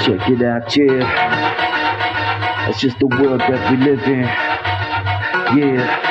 Check it out, yeah. That's just the world that we live in. Yeah.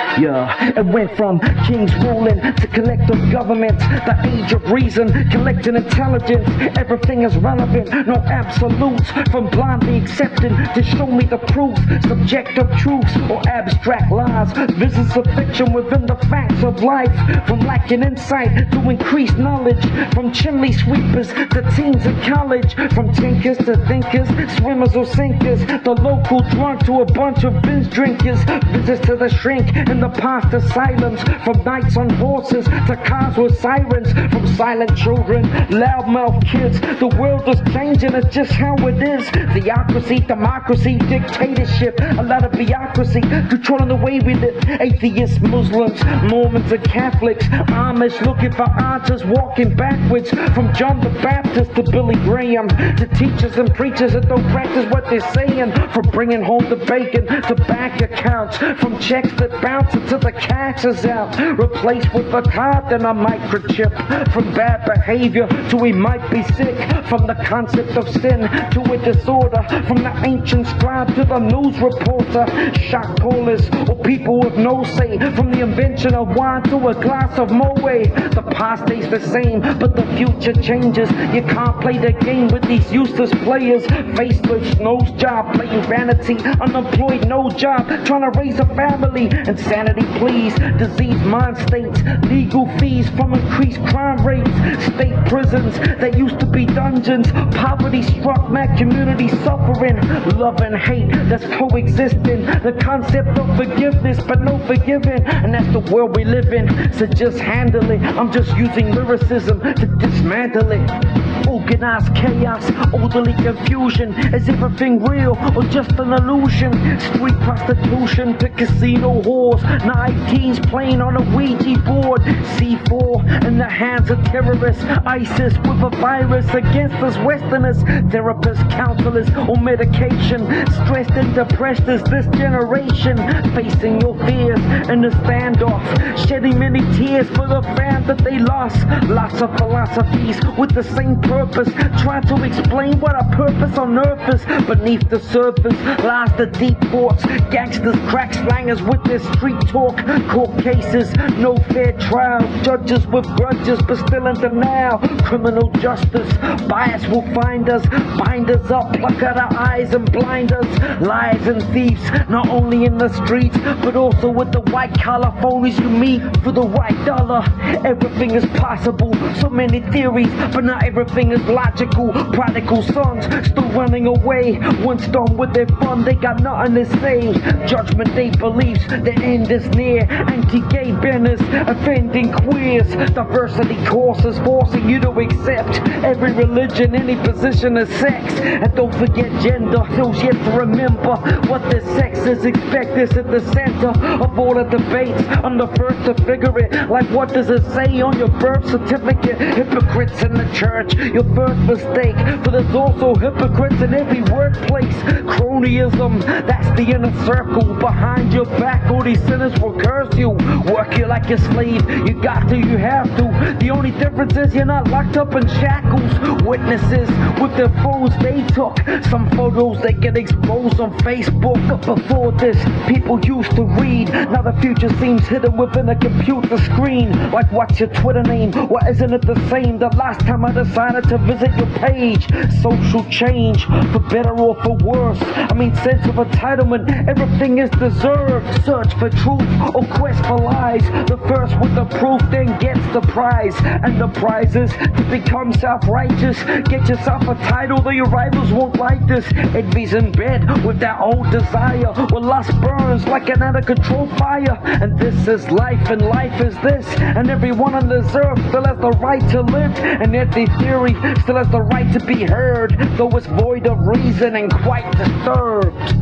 It went from kings ruling to collective governments. The age of reason, collecting intelligence. Everything is relevant, no absolutes. From blindly accepting to show me the proofs. Subjective truths or abstract lies. Visits of fiction within the facts of life. From lacking insight to increased knowledge. From chimney sweepers to teens in college. From tinkers to thinkers, swimmers or sinkers. The local drunk to a bunch of binge drinkers. Visits to the shrink and the past asylums. From knights on horses to cars with sirens. From silent children, loudmouth kids. The world is changing, it's just how it is. Theocracy, democracy, dictatorship. A lot of bureaucracy controlling the way we live. Atheists, Muslims, Mormons and Catholics. Amish looking for answers, walking backwards. From John the Baptist to Billy Graham. To teachers and preachers that don't practice what they're saying. From bringing home the bacon to bank accounts. From checks that bounce until the cash is out. Replaced with a card and a microchip. From bad behavior to we might be sick. From the concept of sin to a disorder. From the ancient scribe to the news reporter. Shot callers or people with no say. From the invention of wine to a glass of Moe. The past stays the same, but the future changes. You can't play the game with these useless players. Faceless, nose job, playing vanity. Unemployed, no job, trying to raise a family. Insanity, please. Diseased mind states. Legal fees from increased crime rates. State prisons that used to be dungeons. Poverty struck mad community suffering. Love and hate that's coexisting. The concept of forgiveness but no forgiving. And that's the world we live in. So just handle it. I'm just using lyricism to dismantle it. Organized chaos, orderly confusion. Is everything real or just an illusion? Street prostitution to casino whores. Naive teens playing on a Ouija board. C4 in the hands of terrorists. ISIS with a virus against us Westerners. Therapists, counselors on medication. Stressed and depressed is this generation. Facing your fears in the standoff. Shedding many tears for the fam that they lost. Lots of philosophies with the same purpose. Try to explain what our purpose on earth is. Beneath the surface lies the deep thoughts. Gangsters, crack slangers with their street talk. Court cases, no fair trial. Judges with grudges but still in denial. Criminal justice, bias will find us. Bind us up, pluck out our eyes and blind us. Lies and thieves, not only in the streets but also with the white collar phonies you meet for the white dollar. Everything is possible, so many theories, but not everything is logical. Prodigal sons still running away. Once done with their fun, they got nothing to say. Judgment Day beliefs, the end is near. Anti-gay banners, offending queers. Diversity courses forcing you to accept every religion, any position of sex. And don't forget gender, those yet to remember what the sex is. Expect this at the center of all the debates. I'm the first to figure it. Like what does it say on your birth certificate? Hypocrites in the church, your first mistake. But there's also hypocrites in every workplace. Cronyism, that's the inner circle. Behind your back, all these sinners will curse you. Work you like a slave, you got to, you have to. The only difference is you're not locked up in shackles. Witnesses with their phones they took. Some photos they get exposed on Facebook. But before this, people used to read. Now the future seems hidden within a computer screen. Like what's your Twitter name? Why isn't it the same? The last time I decided to visit your page. Social change, for better or for worse. I mean sense of entitlement, everything is deserved. Search for truth or quest for lies. The first with the proof then gets the prize. And the prize is to become self-righteous. Get yourself a title though your rivals won't like this. Envy's in bed with their own desire. Well, lust burns like an out-of-control fire. And this is life and life is this. And everyone on this earth still has the right to live. And every theory still has the right to be heard, though it's void of reason and quite disturbed.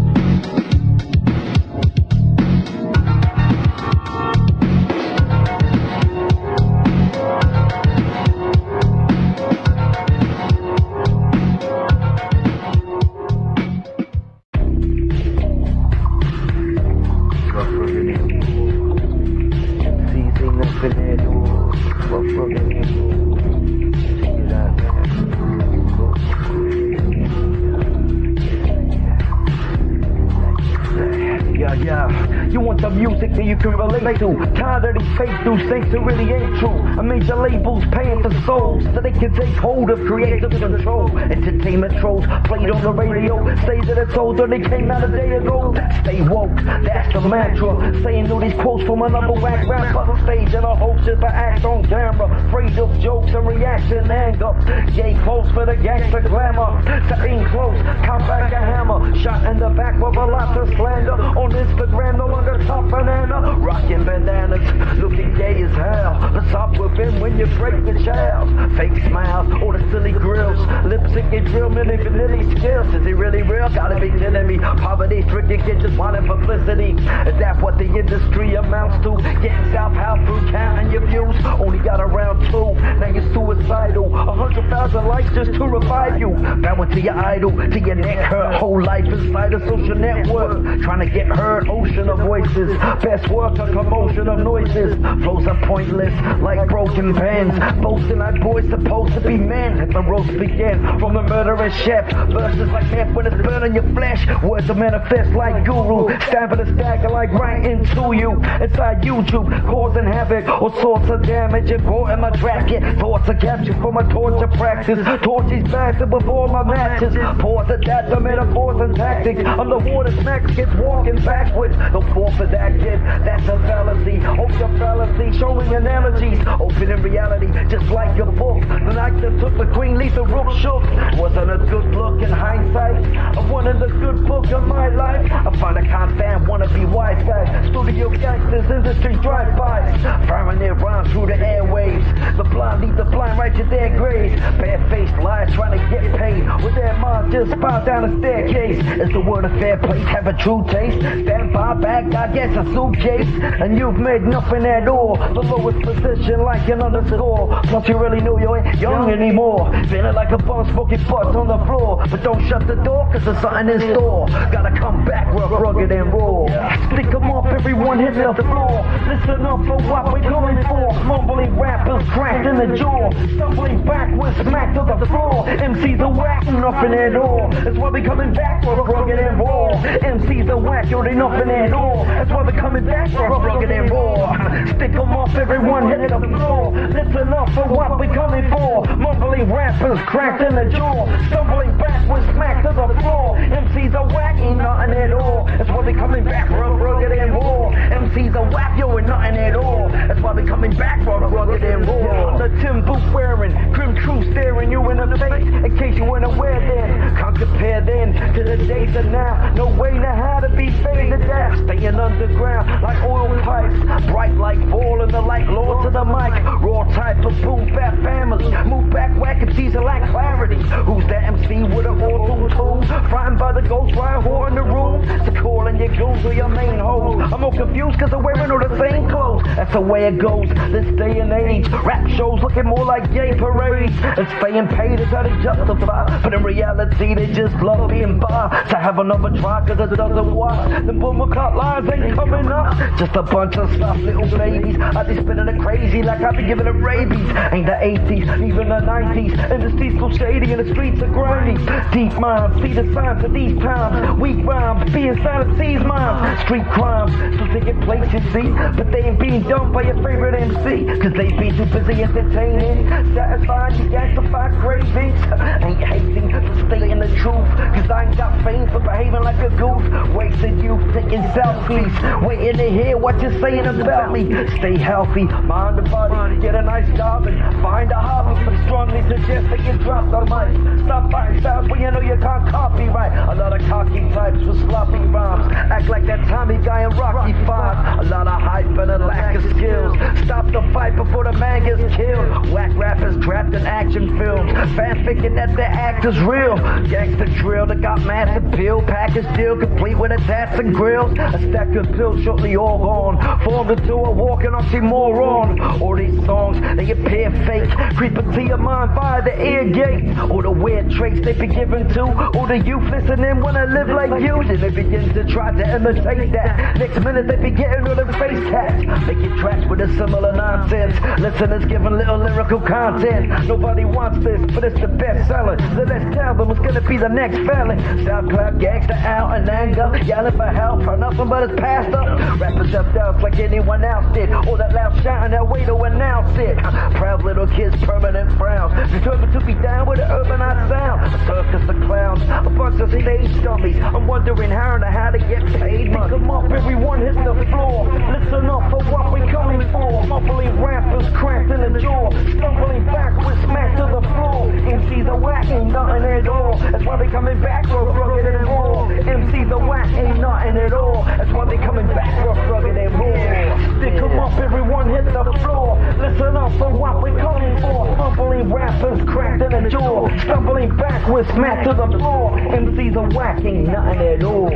music that you can relate to. Tired of these fake dudes, things that really ain't true. I major labels paying for souls so they can take hold of creative control. Entertainment trolls played on the radio, say that it's older, they came out a day ago. Stay woke, that's the mantra. Saying all these quotes from another whack rapper. Stage and a host is to act on camera. Afraid of jokes and reaction anger. Yay, close for the gangster glamour. To aim close, count back a hammer. Shot in the back with a lot of slander. On Instagram, no longer top banana. Rocking bandanas, looking gay as hell. What's up with him when you break the child? Fake smiles, all the silly grills. Lip sync and drill, Milli Vanilli skills. Is he really real? Gotta be kidding me. Poverty stricken kid just wanting publicity. Is that what the industry amounts to? Getting self-help through counting your views. Only got around 2, now you're suicidal. 100,000 likes just to revive you. Bowing to your idol, to your neck hurt. Whole life inside a social network. Trying to get heard, ocean of voices. Best work, a commotion of noises. Flows are pointless, like broken pens. Boasting like boys supposed to be men. Let the roast begin from the murderous chef. Verses like death when it's burning your flesh. Words are manifest like guru. Stabbing a stagger like right into you. Inside YouTube, causing havoc. All sorts of damage and caught in my jacket. Thoughts are captured from a torture practice. Torches blasted before my matches. Pause at that, the metaphors and tactics. Underwater smacks, kids walking backwards. Don't fall for that kid, that's a fallacy. Hope your fallacy, showing analogies. Open in reality, just like your book. The night that took the queen, Lisa Rook shook. Wasn't a good look in hindsight. I wanted a good book of my life. I find I can't stand wannabe wise guys. Studio gangsters, industry drive-bys. Firing their rhymes through the airwaves. The blind lead the blind right to their graves. Bare-faced lies trying to get paid. With their minds just bow down a staircase. Is the word a fair place? Have a true taste? Stand by back, I guess a suitcase. And you've made nothing at all. The lowest position like an underscore. Plus you really know you ain't young anymore. Feeling like a bum smoking butts on the floor. But don't shut the door cause there's something in store. Gotta come back rough, rugged and raw. Stick 'em up, everyone hitting the floor. Listen up for what we're coming for. Mumbling rappers cracked in the jaw. Stumbling backwards, smacked to the floor. MCs are whack, nothing at all. That's why we coming back rough, rugged and raw. MCs are whack, you're nothing at all. That's why we're coming back rough, rugged and raw. Stick 'em up, everyone hitting the floor. Listen up for what we're coming for. Mumbling rappers cracked in the jaw. Stumbling backwards, smacked to the floor. MCs are whack, ain't nothing at all. That's why we coming back rough, rugged and raw. MCs are whack, you ain't nothing at all. That's why we coming back rough, rugged and raw. The Tim boot wearing, grim truth staring you in the face. In case you weren't aware then, can't compare then to the days of now. No way to how to be faded death. Staying underground like oil pipes. Bright like falling the light, low to the mic. Raw type of boom bap family. Move back, whack MCs are like clarity. Who's that MC with an auto-tune? Frightened by the ghost, right whore in the room. To calling your goons or your main hoes. I'm all confused cause they're wearing all the same clothes. That's the way it goes this day and age. Rap shows looking more like gay parades. And staying paid is how they justify. But in reality they just love being by. To have another try cause it doesn't work. The boomer cut lines ain't coming up. Just a bunch of soft little babies. I be spinning it crazy like I be giving them rabies. Ain't the 80s, even the 90s. Industry's so shady and the streets are grimy. Deep minds, see the signs of these times. Weak rhymes, being silent sees minds. Street crimes, still taking place you see. But they ain't being done by your favorite MC. Cause they be too busy entertaining. Satisfying you gangstified cravings. Ain't hating, but stay in the truth. Cause I ain't got fame for behaving like a goof. Wasted youth taking selfies. Waiting to hear what you're saying about me. Stay healthy, mind the body. Get a nice job and find a hobby. But strongly suggest that you drop the mic. Stop buying styles when you know you can't copyright. A lot of cocky types with sloppy rhymes. Act like that Tommy guy in Rocky 5. A lot of hype and a lack of skills. Stop the fight before the man gets killed. Whack rappers trapped in action films. Fans thinking that the act is real. Gangsta drill that got massive pill. Package deal complete with a tats and grills. A stack of pills shortly all gone. Formed into a walking oxymoron. All these songs, they appear fake. Creeping to your mind via the ear gate. All the weird traits they be given to. All the youth listening wanna live like you. Then they begin to try to imitate that. Next minute they be getting all them face tats. Making tracks with a similar full of nonsense. Listeners giving little lyrical content. Nobody wants this, but it's the best seller. So let's tell them what's gonna be the next felon. SoundCloud gangsta out in anger, yelling for help for nothing but it's passed up. Rappers themselves like anyone else did. All that loud shouting, that way to announce it. Proud little kids, permanent frowns, determined to be down with the urbanized sound. A circus of clowns, a bunch of stage dummies. I'm wondering how to get paid money. Pick 'em up, everyone hit the floor. Listen up for what we coming for. Mumbling rappers cracked in the jaw, stumbling backwards, smacked to the floor. MCs are whack, ain't nothing at all. That's why they coming back for rugged and raw. MCs are whack, ain't nothing at all. That's why they coming back for rugged and raw. Stick 'em up, everyone hit the floor. Listen up for what we coming for. Mumbling rappers cracked in the jaw, stumbling backwards, smacked to the floor. MCs are whack, ain't nothing at all.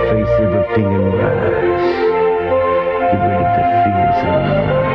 Face everything and rise. Get rid of the fears of life.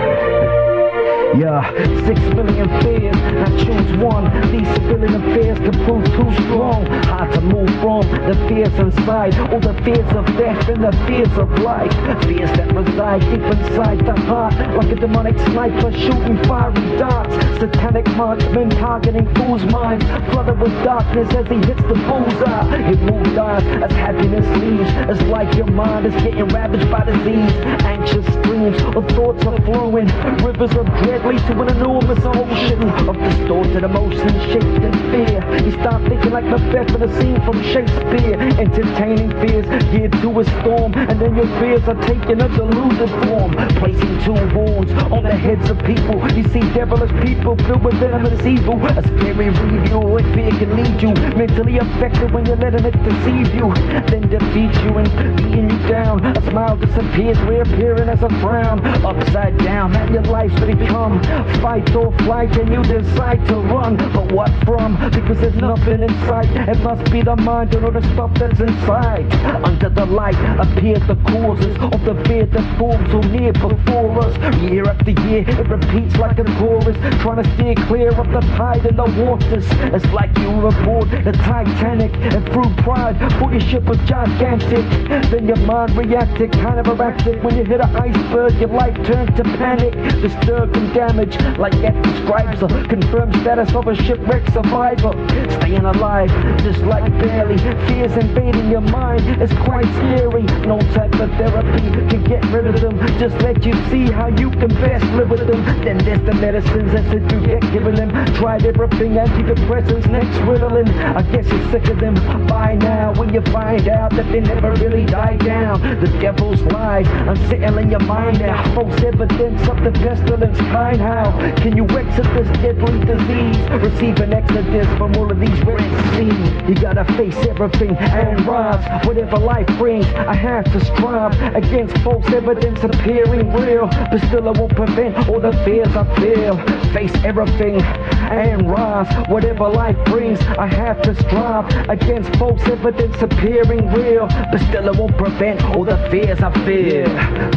Yeah, 6 million fears, I choose one. These civilian affairs can prove too strong. Hard to move from the fears inside, all the fears of death and the fears of life. Fears that reside deep inside the heart, like a demonic sniper shooting fiery darts. Satanic marksmen targeting fools' minds, flooded with darkness as he hits the bullseye. Your mood dies as happiness leaves. It's like your mind is getting ravaged by disease. Anxious streams of thoughts are flowing, rivers of dread lead to an enormous ocean of distorted emotions shaped in fear. You start thinking like Macbeth in a scene from Shakespeare, entertaining fears geared to a storm, and then your fears are taking a deluded form, placing two horns on the heads of people. You see devilish people filled with venomous evil. A scary review of fear can lead you mentally affected when you're letting it deceive you, then defeat you and beating you down. A smile disappears, reappearing as a frown. Upside down, man, your life's become fight or flight, and you decide to run. But what from? Because there's nothing in sight. It must be the mind and all the stuff that's inside. Under the light appear the causes of the fear that forms so near before us. Year after year, it repeats like a chorus, trying to steer clear of the tide and the waters. It's like you were aboard the Titanic, and through pride, thought your ship was gigantic. Then your mind reacted, kind of erratic. When you hit an iceberg, your life turned to panic. Disturbed and damaged, like that describes a confirmed status of a shipwrecked survivor. Staying alive, just like barely. Fears invading your mind, it's quite scary. No type of therapy can get rid of them. Just let you see how you can best live with them. Then there's the medicines that you get given them. Tried everything, antidepressants, next Ritalin. I guess you're sick of them by now, when you find out that they never really die down. The devil's lies unsettling your mind now. False evidence of the pestilence kind. How can you exit this deadly disease? Receive an exodus from all of these red seas. You gotta face everything and rise, whatever life brings. I have to strive against false evidence appearing real, but still I won't prevent all the fears I feel. Face everything and rise, whatever life brings. I have to strive against false evidence appearing real, but still I won't prevent all the fears I feel.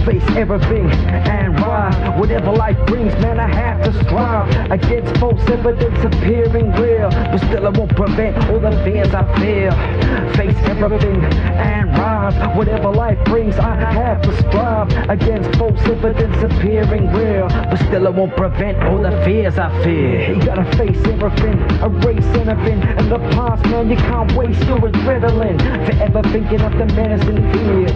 Face everything and rise, whatever life brings. Man, I have to strive against false evidence appearing real, but still I won't prevent all the fears I feel. Face everything and rise, whatever life brings. I have to strive against false evidence appearing real, but still I won't prevent all the fears I feel. You gotta face everything, erase anything in the past, man. You can't waste your adrenaline forever thinking of the menacing fears,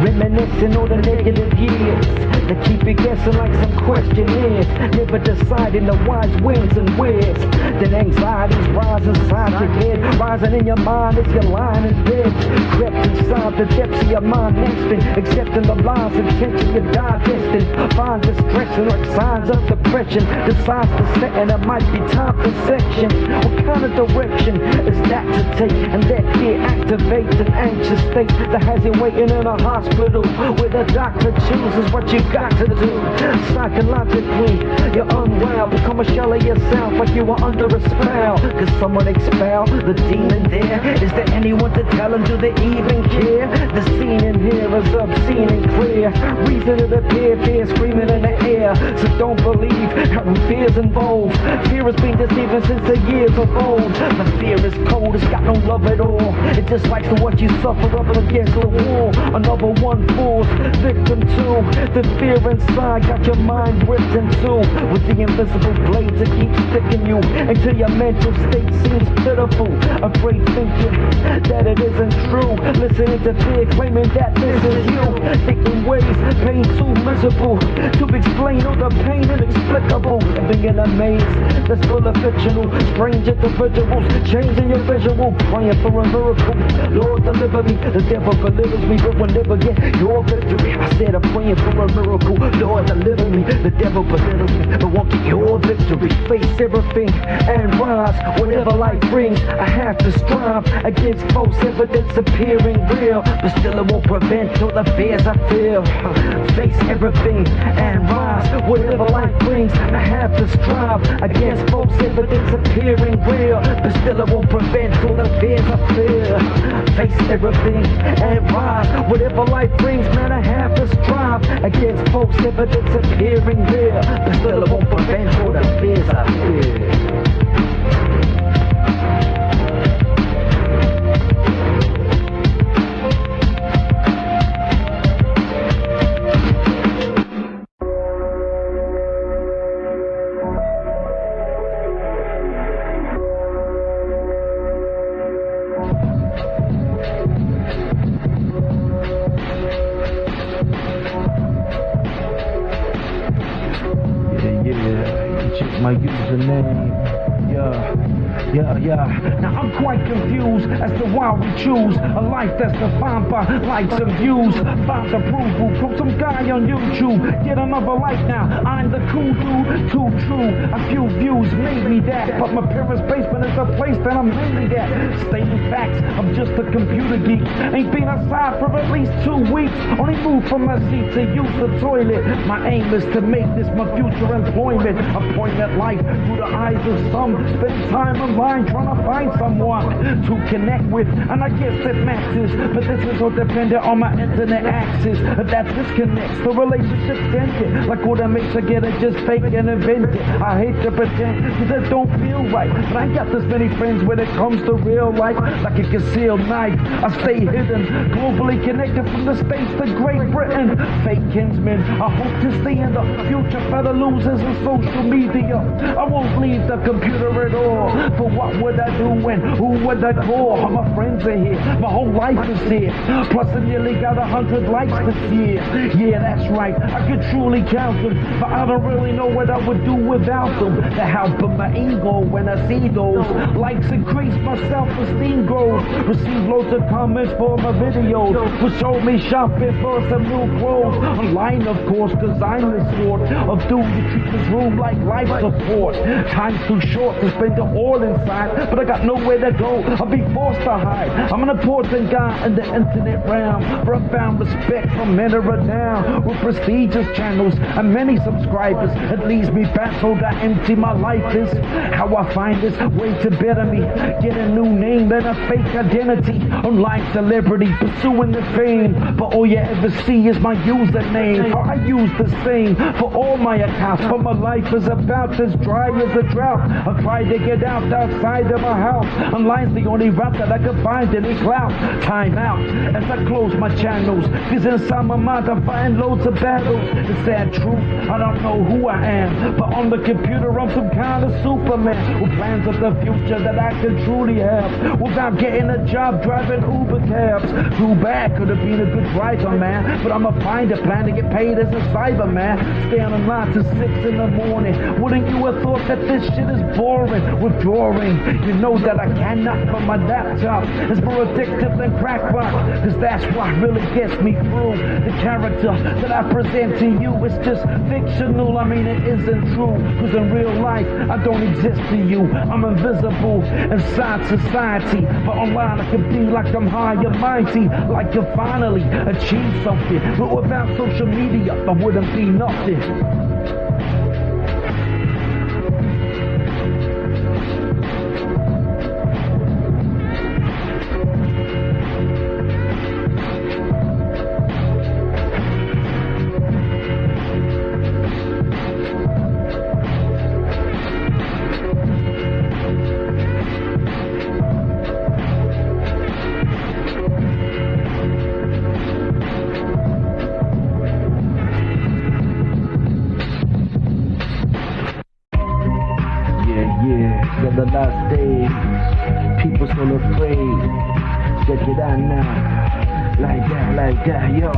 reminiscing all the negative years that keep you guessing like some questionnaires, never deciding the wise wins and wheres. Then anxieties rise inside your head, rising in your mind as you're lying in bed, crept inside the depths of your mind, nesting, accepting the lies and tension you're digesting. Find distraction like signs of depression, decides to set and it might be time for section. What kind of direction is that to take? And that fear activates an anxious state that has you waiting in a hospital hospital where the doctor chooses what you got to do. Psychologically, you're unwell, become a shell of yourself like you were under a spell. Cause someone expel the demon there. Is there anyone to tell them, do they even care? The scene in here is obscene and clear. Reason to appear, fear screaming in the air. So don't believe having fears involved. Fear has been deceiving since the years of old. The fear is cold, it's got no love at all. It just likes to watch you suffer up against the wall. Another one falls victim to the fear inside, got your mind ripped in two with the invisible blade to keep sticking you until your mental state seems pitiful. Afraid thinking that it isn't true, listening to fear claiming that this is you. Thinking ways, pain too miserable to explain all the pain inexplicable. Living in a maze that's full of fictional strange individuals, changing your visual, praying for a miracle. Lord deliver me, the devil belittles me but will never get your victory. I said I'm praying for a miracle. Lord deliver me, the devil belittles me but won't get your victory. Face everything and rise, whatever life brings. I have to strive against false evidence appearing real, but still it won't prevent all the fears I feel. Face everything and rise, whatever life brings. I have to strive against false evidence appearing real, but still it won't prevent all the fears I feel. Face everything and rise, whatever life brings. Man, I have to strive against false evidence appearing real, but still it won't prevent all the fears I feel. My username, yeah. Now I'm quite confused as to why we choose a life that's defined by likes and views. Find approval from some guy on YouTube. Get another life now. I'm the cool dude, too true. A few views made me that, but my parents' basement is the place that I'm mainly at. Stating facts, I'm just a computer geek. Ain't been outside for at least 2 weeks. Only moved from my seat to use the toilet. My aim is to make this my future employment. A poignant life through the eyes of some. Spend time online trying to find someone to connect with, and I guess it matches, but this is all dependent on my internet access. If that disconnects, the relationship's ended. Like all that makes I get it just fake and invented. I hate to pretend, cause it don't feel right, but I got this many friends when it comes to real life. Like a concealed knife, I stay hidden, globally connected from the States to Great Britain. Fake kinsmen, I hope to see in the future for the losers in social media. I won't leave the computer at all. For what would I do and who would I call? All my friends are here, my whole life is here. Plus I nearly got 100 likes this year. Yeah, that's right, I could truly count them, but I don't really know what I would do without them. The help of my ego when I see those likes increase, my self-esteem grows. Receive loads of comments for my videos, which show me shopping for some new clothes. Online of course, cause I'm the sort of dude that treats his room like life support. Time's too short to spend it all inside, but I got nowhere to go, I'll be forced to hide. I'm an important guy in the internet realm, for I found respect from men renowned with prestigious channels and many subscribers. It leaves me baffled how empty my life is. How I find this way to better me, get a new name and a fake identity. Online celebrity pursuing the fame, but all you ever see is my username. How I use the same for all my accounts, but my life is about as dry as a drought. I try to get outside of my house. Online's the only route that I can find any clout. Time out as I close my channels, cause inside my mind I find loads of battles. The sad truth, I don't know who I am, but on the computer I'm some kind of Superman with plans of the future that I can truly have without getting a job driving Uber cabs. Too bad, could have been a good driver, man, but I'ma find a plan to get paid as a Cyberman. Staying in line till 6 in the morning. Wouldn't you have thought that this shit is boring? Withdrawing screen. You know that I cannot put my laptop. It's more addictive than crack rock, cause that's what really gets me through. The character that I present to you is just fictional. I mean, it isn't true, cause in real life I don't exist to you. I'm invisible inside society, but online I can be like I'm high and mighty, like you finally achieved something. But without social media I wouldn't be nothing. Yeah, the last days, people so afraid. Check it out now. Like that, yo.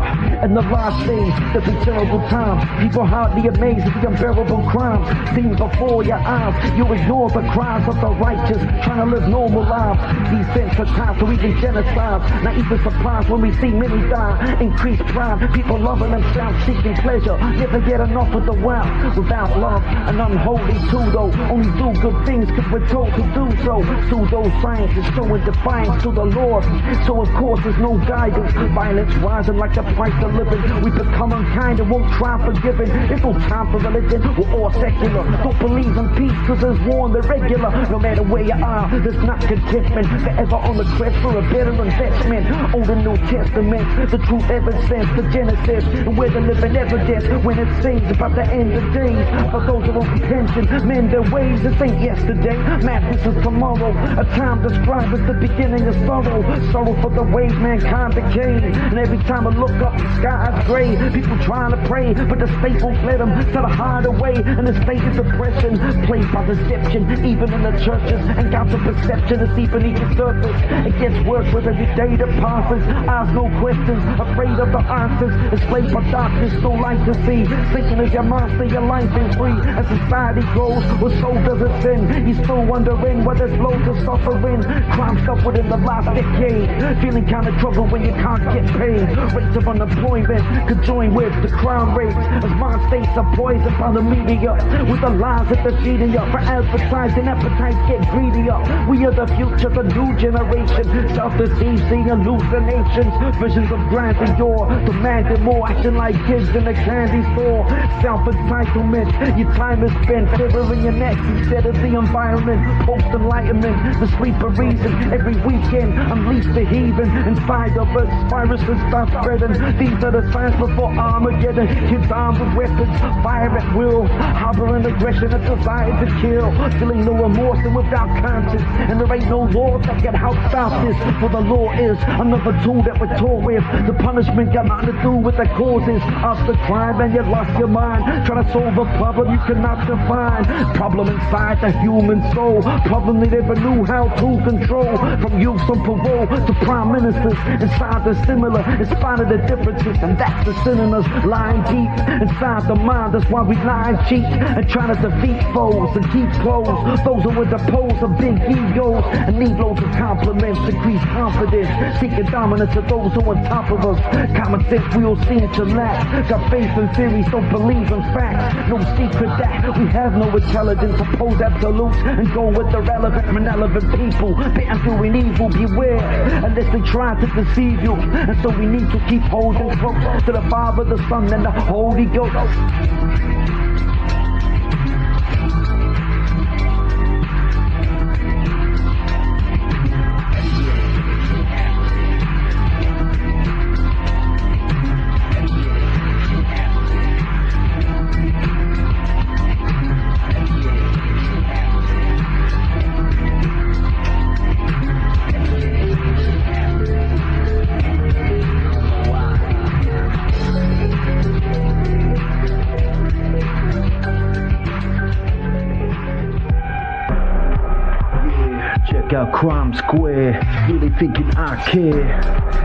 And the last thing, there's a terrible time. People hardly amazed at the unbearable crimes seen before your eyes. You ignore the cries of the righteous, trying to live normal lives. Desensitized to even genocide. Not even surprised when we see many die. Increased crime, people loving themselves, seeking pleasure. Never get enough of the wow. Without love, an unholy pseudo. Only do good things cause we're told to do so. Pseudo-science is showing defiance to the Lord. So of course there's no guidance. Violence rising like the price of living. We become unkind and won't try forgiving. There's no time for religion, we're all secular. Don't believe in peace cause there's war in the regular. No matter where you are, there's not contentment. Forever on the quest for a better investment. Old and New Testament, the truth ever since the Genesis. And we're the living evidence when it sings about the end of days. For those who won't pension, mend their ways. This ain't yesterday, madness is tomorrow. A time described as the beginning of sorrow. Sorrow for the ways mankind became. And every time I look up, the sky's gray. People trying to pray, but the state won't let them. So to hide away in a state of depression, played by deception, even in the churches. And God's perception is deep beneath the surface. It gets worse with every day that passes. Eyes no questions, afraid of the answers. Enslaved by darkness, no light to see. Thinking as your master, your life is free. As society grows, well, so does it sin. You're still wondering why there's loads of suffering. Crime stuff within the last decade. Feeling kind of trouble when you can't get paid. Rates of unemployment could join with the crime rates, as mind states are poisoned by the media with the lies that they're feeding you. For advertising, appetites get greedier. We are the future, the new generation. Self-deceived, seeing hallucinations, visions of grandeur, demanding more, acting like kids in a candy store. Self-entitlement, your time is spent figuring your next instead of the environment. Post-enlightenment, the sleeper reason. Every weekend, unleash the heathen inside of us. Viruses start spreading. These are the signs before Armageddon. Kids armed with weapons, fire at will, harboring aggression, a desire to kill, feeling no remorse and without conscience. And there ain't no law that can help stop this. For the law is another tool that we're told with. The punishment got nothing to do with the causes of the crime, and you lost your mind trying to solve a problem you cannot define. Problem inside the human soul, problem they never knew how to control. From youth on parole to prime ministers, inside the similar, in spite of the differences, and that's the sin in us, lying deep inside the mind. That's why we lie and cheat and try to defeat foes and keep close those who would oppose of big egos and need loads of compliments, increase confidence, seeking dominance of those who are on top of us. Common sense we all seem to lack. Got faith in theories, don't believe in facts. No secret that we have no intelligence. Oppose absolutes and go with the relevant and relevant people. Bitten through an evil, beware unless they try to deceive you. And so we need to keep holding close to the Father, the Son, and the Holy Ghost. Crime Square, really thinking I care.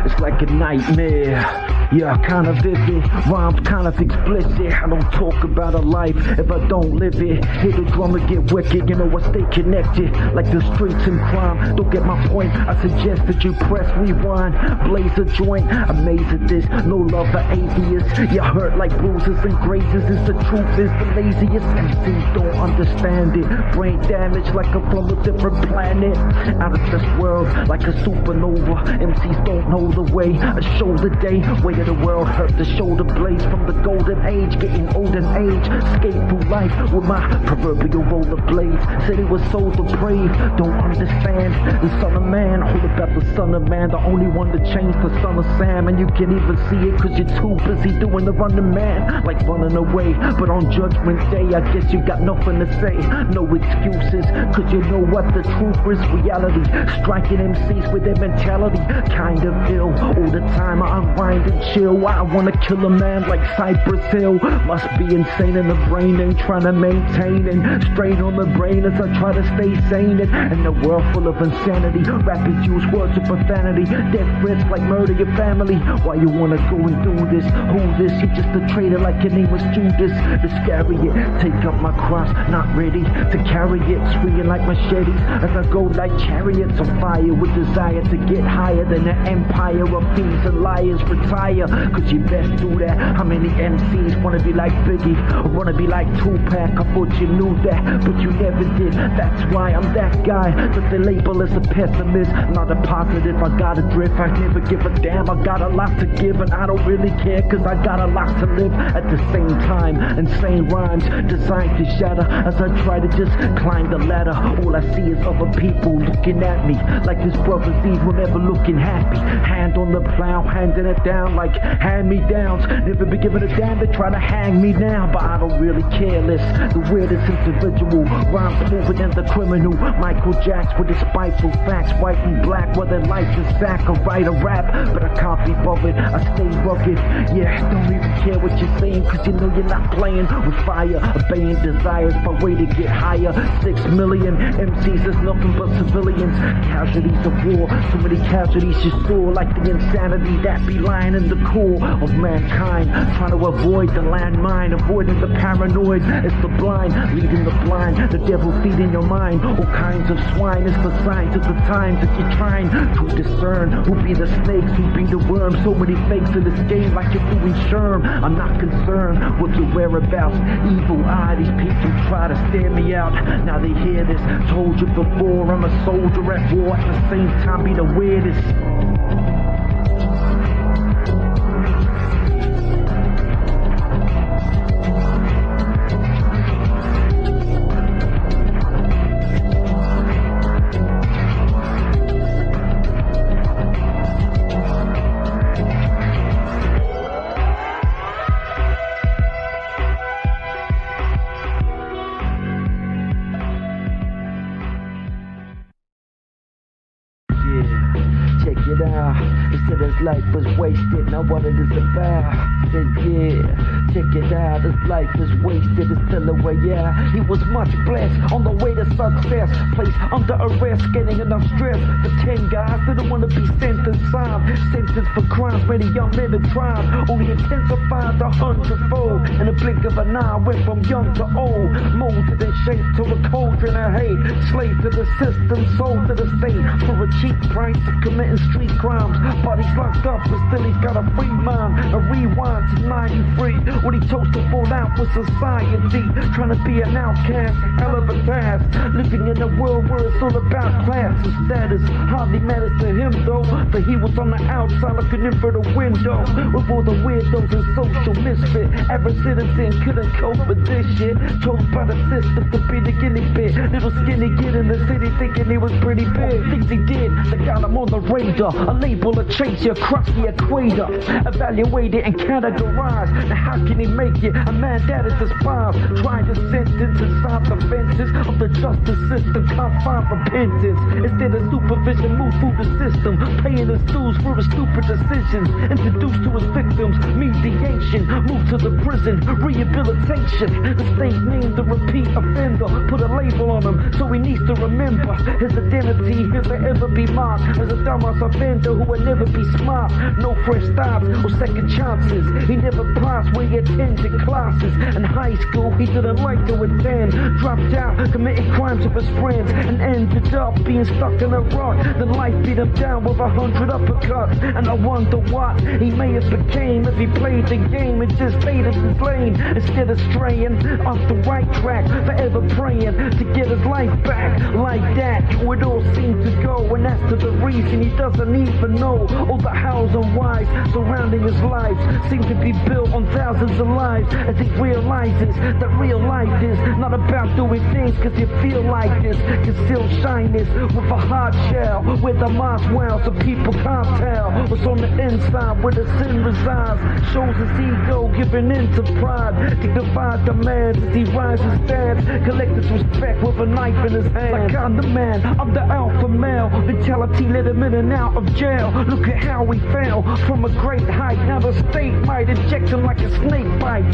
It's like a nightmare. Yeah, kinda vivid, rhymes kind of explicit. I don't talk about a life if I don't live it. Hit the drum and get wicked, you know I stay connected. Like the streets and crime, don't get my point. I suggest that you press rewind, blaze a joint. Amazed at this, no love for atheists. You hurt like bruises and grazes. It's the truth, is the laziest. MCs don't understand it. Brain damage like I'm from a different planet. Out of this world, like a supernova. MCs don't know the way. I show the day, way of the world hurt the shoulder blades from the golden age, getting old in age. Skate through life with my proverbial rollerblades. Said it was so depraved, don't understand. The son of man, all about the son of man. The only one to change the son of Sam. And you can't even see it cause you're too busy doing the running man. Like running away, but on judgment day I guess you got nothing to say. No excuses, cause you know what the truth is. Reality, striking MCs with their mentality. Kind of ill, all the time I unwind and chill. I wanna kill a man like Cypress Hill. Must be insane in the brain and trying to maintain and strain on the brain as I try to stay sane. In a world full of insanity, rappers use words of profanity. Death threats like murder your family. Why you wanna go and do this? Who this? You just a traitor like your name was Judas Iscariot. Take up my cross, not ready to carry it. Swinging like machetes as I go like chariots on fire with desire to get higher than an empire of thieves and liars. Retire, cause you best do that. How many MCs wanna be like Biggie or wanna be like Tupac? I thought you knew that, but you never did. That's why I'm that guy that they label as a pessimist, not a positive. I gotta drift, I never give a damn. I got a lot to give and I don't really care cause I got a lot to live at the same time. Insane rhymes designed to shatter as I try to just climb the ladder. All I see is other people looking at me like this brother's evil, never looking happy. Hand on the plow, handing it down like hand-me-downs. Never be given a damn, they try to hang me now, but I don't really care less. The weirdest individual, rhyme smoother than the criminal. Michael Jackson with his spiteful facts, white and black, whether life's a sack or write a rap. But I can't be bothered, I stay rugged. Yeah, don't even care what you're saying, cause you know you're not playing with fire. Obeying desires by way to get higher. 6 million MCs is nothing but civilians. Casualties of war, so many casualties you saw, like the insanity that be lying in the core of mankind. Trying to avoid the landmine, avoiding the paranoid. It's the blind, leading the blind, the devil feeding your mind. All kinds of swine, it's the signs of the times that you're trying to discern. Who be the snakes, who be the worms? So many fakes in this game like you're doing Sherm. I'm not concerned with your whereabouts. Evil eye, these people try to stare me out. Now they hear this, told you before, I'm a soldier at war. At the same time be the weirdest. Check it out. It said his life was wasted, now what it is about. Said yeah, check it out. His life was wasted, it's still away, yeah. He was much blessed, on the way to success. Placed under arrest, getting enough stress. The 10 guys didn't want to be sentenced, sentenced for crimes, many young men and tribes. Only intensified 100-fold. In a blink of an eye, went from young to old. Molded and shaped to a cauldron of hate. Slave to the system, sold to the state. For a cheap price of committing street crimes. Bodies locked up, but still he's got a free mind. A rewind to 93. When he chose to fall out with society. Trying to be an outcast, hell of a task. Living in a world where it's all about class and status. Hardly matters to him though. But he was on the outside looking in for the window. With all the weirdos and social misfit. Average citizen couldn't cope with this shit. Chose by the system to be the guinea pig. Little skinny kid in the city thinking he was pretty big. Things he did that got him on the radar. A label, a chaser across the equator. Evaluated and categorized. Now how can he make it? A man that is despised. Trying to sentence inside the fences of the justice system. Can't find repentance. Instead of supervision, move through the system. Paying his dues for his stupid decisions. Introduced to his victims. Mediation. Move to the prison. Rehabilitation. The state named the repeat offender. Put a label on him so he needs to remember his identity. If there ever be marked as a dumb Mars, I've been to who would never be smart. No fresh starts or second chances. He never passed where he attended classes. In high school, he didn't like to attend. Dropped out, committed crimes with his friends, and ended up being stuck in a rut. Then life beat him down with 100 uppercuts. And I wonder what he may have became if he played the game and just stayed in his lane instead of straying off the right track, forever praying to get his life back. Like that, how it all seemed to go, and that's to the reason he doesn't even know. All the hows and whys surrounding his life seem to be built on thousands of lives, as he realizes that real life is not about doing things cause you feel like this. Conceal shyness with a hard shell, where the mask well so people can't tell what's on the inside, where the sin resides. Shows his ego giving in to pride, dignified demands as he rises stands, collect his respect with a knife in his hand. Like I'm the man, I'm the alpha male, mentality let him in and out of jail. Look at how he fell from a great height, now the state might eject him like a snake bite.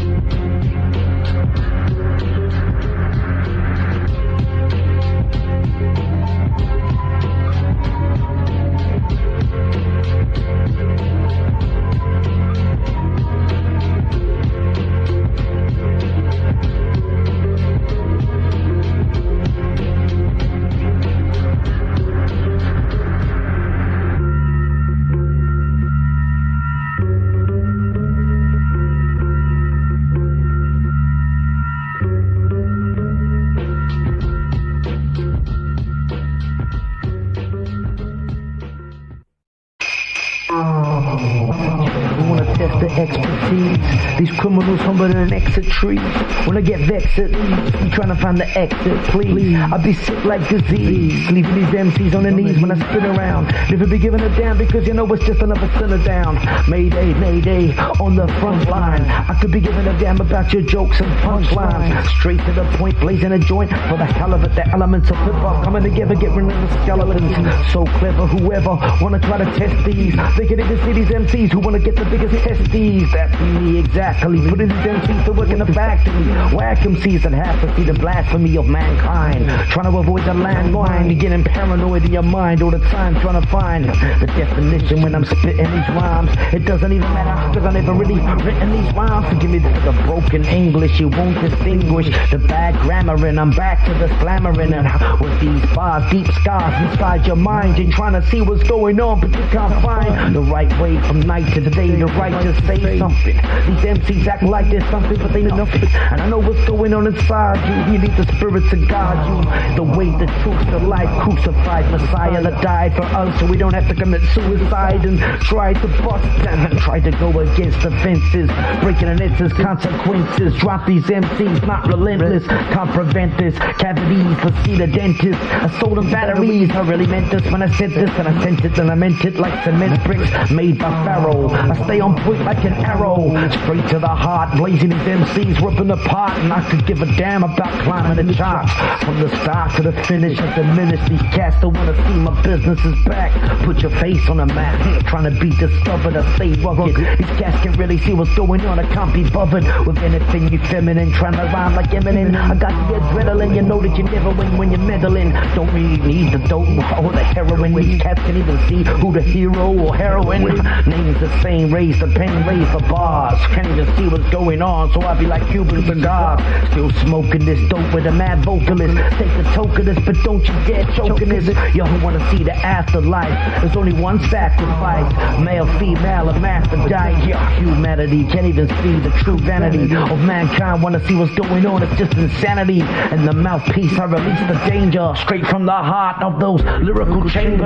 We wanna test the expertise. These criminals humble than an exit tree. When I get vexed at least, I'm trying to find the exit, please. I be sick like disease, leaving these MCs on their knees when I spin around. Never be giving a damn because you know it's just another sinner down. Mayday, mayday, on the front line. I could be giving a damn about your jokes and punchlines. Straight to the point, blazing a joint for the hell of it. The elements of hip-hop coming together, get rid of the skeletons. So clever, whoever wanna try to test these, they can even see these MCs who wanna get the biggest testes. That be me exactly. Putting these MCs to work in the factory. Whack MCs that have to see the blasphemy of mankind. Trying to avoid the landmine. You're getting paranoid in your mind all the time, trying to find the definition when I'm spitting these rhymes. It doesn't even matter because I never really written these rhymes. Forgive me for the broken English, you won't distinguish the bad grammar, and I'm back to the slammering. And with these bars, deep scars inside your mind, you're trying to see what's going on, but you can't find the right way from night to day, the right to say something. These MCs act like there's something, but they know nothing. And I know what's going on inside you. You need the spirit to guide you. The way, the truth, the life, crucified Messiah that died for us, so we don't have to commit suicide and try to bust and try to go against the fences, breaking an inches, consequences. Drop these MCs, not relentless. Can't prevent this. Cavities, let's see the dentist. I sold them batteries. I really meant this when I said this, and I sent it and I meant it like cement bricks made by Pharaoh. I stay on point like an arrow, straight to the heart, blazing these MCs, ripping apart, and I could give a damn about climbing the charts. From the start to the finish, I diminish these cats that wanna see my business is back. Put your face on the map, trying to be discovered, I stay rugged. These cats can't really see what's going on, I can't be bothered with anything you feminine, trying to rhyme like Eminem. I got the adrenaline, you know that you never win when you're meddling. Don't really need the dope or the heroin. These cats can even see who the hero or heroine. Names the same, raise the pen, raise the bars. Can't even see what's going on, so I be like Cuban cigars. Still smoking this dope with a mad vocalist. Take the toke of this, but don't you dare choking this. Yo, who wanna see the afterlife? There's only one sacrifice, male, female, a master died. Yeah, humanity can't even see the true vanity of mankind. Wanna see what's going on, it's just insanity. And the mouthpiece, I release the danger straight from the heart of those lyrical chambers.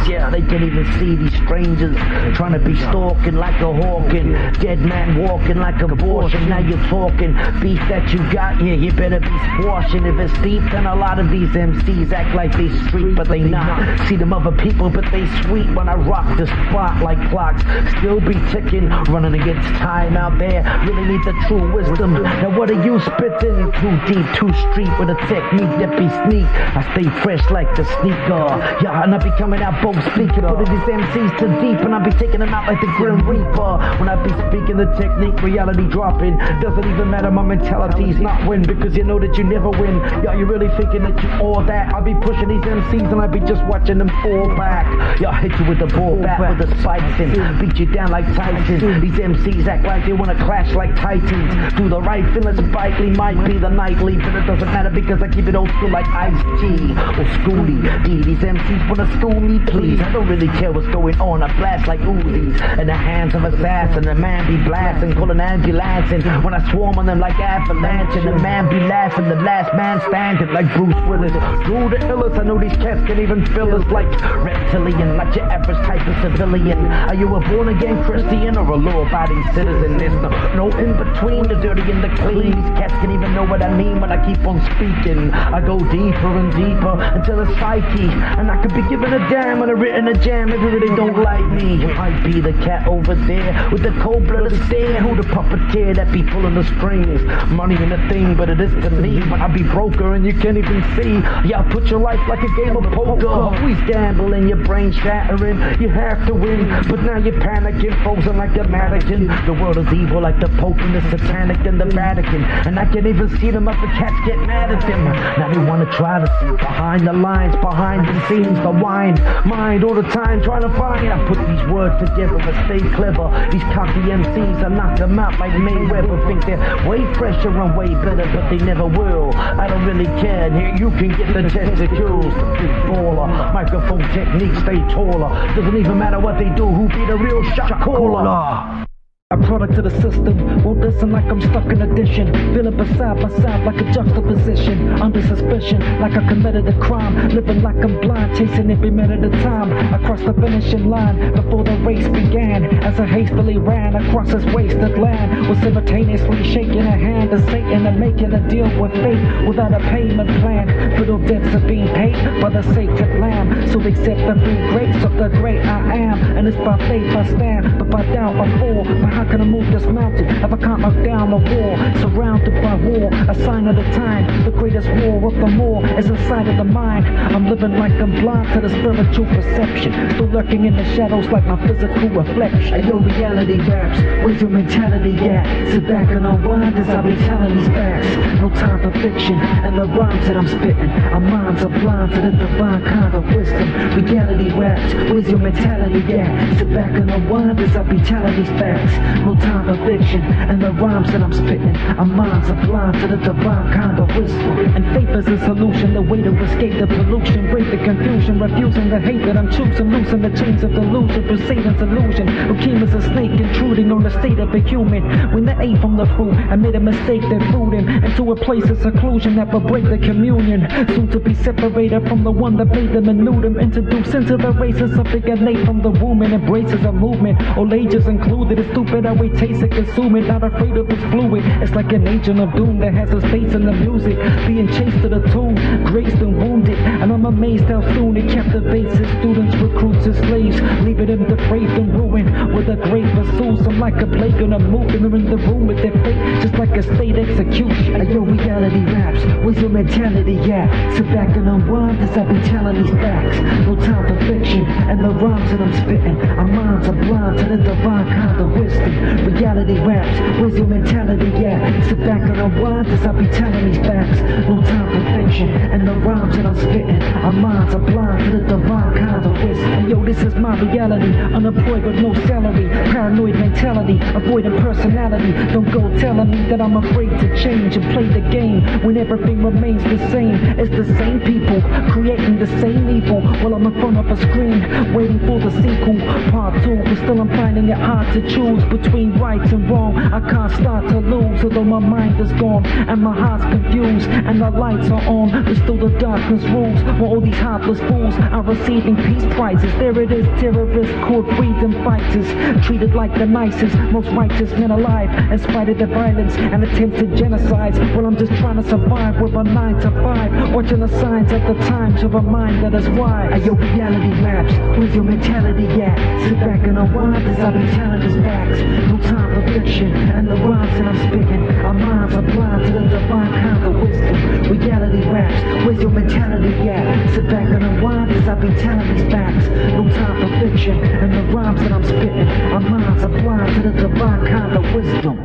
Yeah, they can't even see these strangers trying to be stalking like a hawking, dead man walking like abortion. Now you're talking beef that you got, yeah, you better be squashing. If it's deep, then a lot of these MCs act like they street, but they not. See them other people, but they sweet. When I rock the spot like clocks, still be ticking, running against time out there. Really need the true wisdom. Now what are you spitting? Too deep, too street with a technique that be sneak. I stay fresh like the sneaker, yeah, and I be coming out both speaking. Putting these MCs too deep, and I be taking them out like the Grim Reaper. When I be speaking the technique, reality dropping. Doesn't even matter, my mentality's not win, because you know that you never win. Y'all, you really thinking that you all that? I be pushing these MCs and I be just watching them fall back. Y'all hit you with the ball back with the spikes and beat you down like Tyson. These MCs act like they wanna clash like Titans. Do the right thing, let's Spike Lee might be the nightly, but it doesn't matter because I keep it old school like Ice-T or Schoolie. These MCs wanna school me, please. I don't really care what's going on. I blast like Uzis in the hands of assassin. The man be blasting, call an ambulance, and when I swarm on them like avalanche, and the man be laughing, the last man standing like Bruce Willis. Through the illest, I know these cats can even feel us like reptilian, not your average type of civilian. Are you a born again Christian or a law-abiding citizen? There's no in between the dirty and the clean. These cats can even know what I mean when I keep on speaking. I go deeper and deeper into the psyche, and I could be giving a damn when I written a jam if you really don't like me. You might be the cat over there with the cold-blooded stare. Who the puppeteer that be pulling the strings? Money ain't a thing, but it is to me. When I be broker and you can't even see. Y'all put your life like a game of poker. Always gambling, your brain shattering. You have to win, but now you're panicking, frozen like a mannequin. The world is evil like the Pope and the Satanic and the Vatican, and I can't even see them if the cats get mad at them. Now they wanna try to see behind the lines, behind the scenes, the wine, mind all the time trying to find. I put these words together and stay clever. These cocky MCs, I knock them out like Mayweather. Think they're way fresher and way better, but they never will. I don't really care. Here you can get the testicles. The big baller, microphone technique, stay taller. Doesn't even matter what they do, who be the real shot caller. A product of the system, won't listen like I'm stuck in addition. Feeling beside myself like a juxtaposition. Under suspicion, like I committed a crime. Living like I'm blind, chasing every minute of time. Across the finishing line, before the race began. As I hastily ran across this wasted land, was simultaneously shaking a hand to Satan and making a deal with fate without a payment plan. Brittle debts are being paid by the sacred lamb. So accept the free grace of the great I am. And it's by faith I stand, but by doubt I fall. How can I move this mountain if I can't knock down the wall? Surrounded by war, a sign of the time. The greatest war of them all is inside of the mind. I'm living like I'm blind to the spiritual perception, still lurking in the shadows like my physical reflection. Yo, reality raps, where's your mentality at? Sit back and unwind as I be telling these facts. No time for fiction and the rhymes that I'm spitting. Our minds are blind to the divine kind of wisdom. Reality raps, where's your mentality at? Sit back and unwind as I be telling these facts. No time for fiction and the rhymes that I'm spitting. Our minds are blind to the divine kind of wisdom. And faith is a solution, the way to escape the pollution. Break the confusion, refusing the hate that I'm choosing. Loosen the chains of delusion for Satan's illusion. Who came as a snake intruding on the state of a human. When they ate from the fruit, I made a mistake that threw them into a place of seclusion that would break the communion. Soon to be separated from the one that made them and knew them. Introduced into the races of the innate from the womb and embraces a movement. All ages included. It's stupid how we taste it, consume it, not afraid of this fluid. It's like an agent of doom that has his face in the music, being chased to the tomb, graced and wounded. And I'm amazed how soon it captivates his students, recruits his slaves, leaving them depraved and ruined. With a great pursuit, I'm like a plague on a movement. They're in the room with their fate, just like a state execution. Yo, reality raps, where's your mentality at? Sit back and unwind as I be telling these facts. No time for fiction and the rhymes that I'm spitting. Our minds are blind to the divine kind of wisdom. Reality raps, where's your mentality at? Sit back and unwind as I be telling these facts. No time for fiction and the rhymes that I'm spitting. Our minds are blind to the divine kind of wisdom. And yo, this is my reality, unemployed with no salary. Paranoid mentality, avoiding personality. Don't go telling me that I'm afraid to change and play the game when everything remains the same. It's the same people creating the same evil while I'm in front of a screen waiting for the sequel, part 2. But still I'm finding it hard to choose between rights and wrong. I can't start to lose, although my mind is gone and my heart's confused and the lights are on, but still the darkness rules. While all these heartless fools are receiving peace prizes, there it is, terrorists, court freedom fighters, treated like the nicest, most righteous men alive, in spite of the violence and attempted genocides. Well, I'm just trying to survive with a 9 to 5, watching the signs at the time to remind that it's wise. Yo, reality raps, where's your mentality at? Sit back and unwind as I be telling these facts. No time for fiction and the rhymes that I'm spitting. Our minds are blind to the divine kind of wisdom. Reality raps, where's your mentality at? Sit back and unwind as I be telling these facts. No time for fiction and the rhymes that I'm spitting. Our minds minds are blind to the divine kind of wisdom.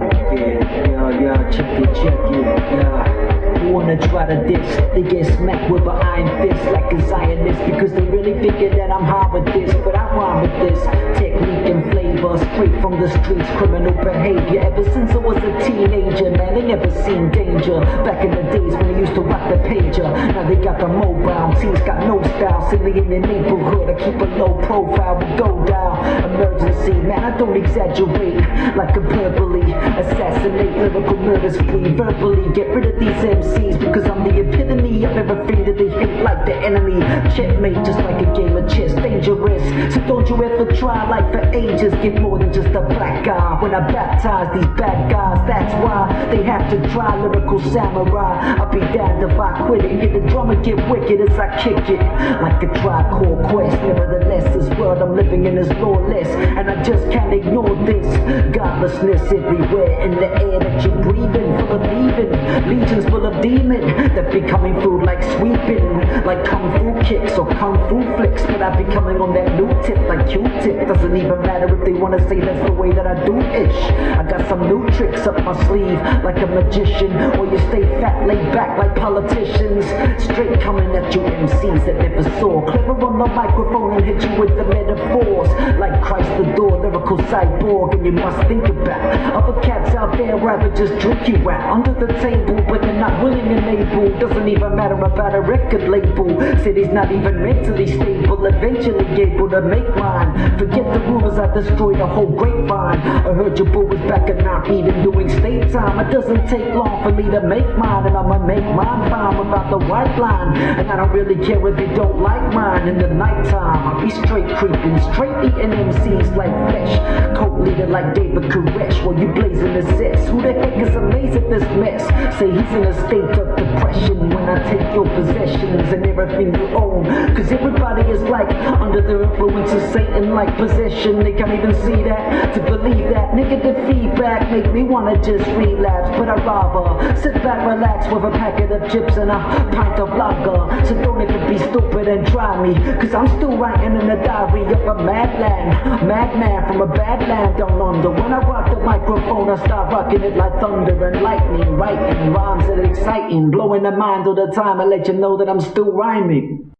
Yeah, check it, yeah. Who wanna try to diss? They get smacked with an iron fist like a Zionist, because they really figure that I'm hard with this. But I rhyme with this technique and flavor, straight from the streets, criminal behavior. Ever since I was a teenager, man, they never seen danger. Back in the days when they used to rock the pager, now they got the mobile. Teens got no style, silly in the neighborhood. I keep a low profile, we go down. Emergency, man, I don't exaggerate like hyperbole. Assassinate, lyrical murder spree, verbally get rid of these MCs, because I'm the epitome of everything that they hate like the enemy. Checkmate, just like a game of chess, dangerous. So don't you ever try, like for ages, get more than just a black guy. When I baptize these bad guys, that's why they have to try lyrical samurai. I'll be damned if I quit it. Get the drummer get wicked as I kick it like a Tribe Called Quest. Nevertheless, this world I'm living in is lawless, and I just can't ignore this. Godlessness everywhere in the air that you're breathing, full of leaving, legions full of demon that be coming through like sweeping, like kung fu kicks or kung fu flicks. But I be coming on that new tip like Q-tip. Doesn't even matter if they wanna say that's the way that I do ish. I got some new tricks up my sleeve like a magician, or you stay fat, laid back like politicians. Straight coming at you MCs that never saw. Clever on the microphone and hit you with the metaphors like Christ the door, lyrical cyborg. And you must think about other cats out there rather just drink you out under the table, but they're not willing and able. Doesn't even matter about a record label. City's not even mentally stable, eventually able to make mine. Forget the rumors, I destroyed a whole grapevine. I heard your boy was back and not even doing state time. It doesn't take long for me to make mine, and I'ma make mine fine without the white line. And I don't really care if you don't like mine. In the nighttime, I'll be straight creeping, straight eating MCs like flesh. Cult leader like David Koresh, while you blazing the sets. Who the heck is amazed at this mess? Say he's in a state of depression when I take your possessions and everything you own. Cause everybody is like under the influence of Satan like possession. They can't even see that, to believe that. Negative feedback make me wanna just relapse, but I'd rather sit back, relax with a packet of chips and a pint of lager. So don't even be stupid and try me, cause I'm still writing in the diary of a madman from a bad land down under. When I rock the microphone, I start rocking it like thunder and lightning, writing rhymes that are exciting, blowing the mind all the time. I let you know that I'm still rhyming.